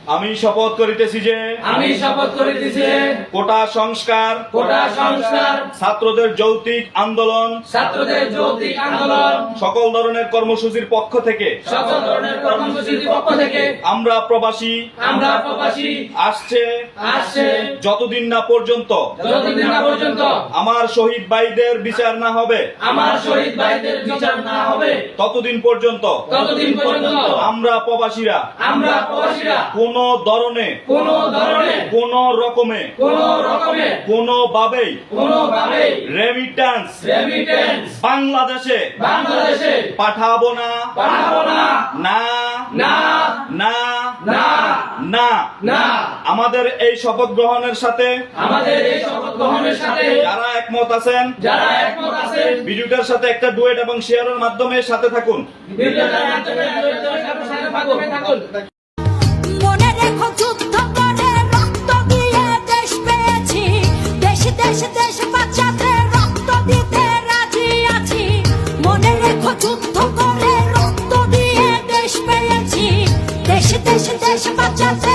আমি শপথ করিতেছি যে কোটা সংস্কার ছাত্রদের যৌক্তিক আন্দোলন সকল ধরনের কর্মসূচির পক্ষ থেকে আমরা প্রবাসী আসছে যতদিন না পর্যন্ত আমার শহীদ ভাইদের বিচার না হবে ততদিন পর্যন্ত আমরা প্রবাসীরা কোন ধরনে কোন রকমে কোনোভাবেই রেমিটেন্স বাংলাদেশে পাঠাবো না না আমাদের এই শপথ গ্রহণের সাথে যারা একমত আছেন ভিডিওটার সাথে একটা ডুয়েট এবং শেয়ারের মাধ্যমে সাথে থাকুন। মনে রেখো যুদ্ধ করে রক্ত দিয়ে দেশ পেয়েছি, দেশ দেশ দেশ বাঁচাতে রক্ত দিতে রাজি আছি। মনে রেখো যুদ্ধ করে রক্ত দিয়ে দেশ পেয়েছি, দেশ দেশ দেশ বাঁচাতে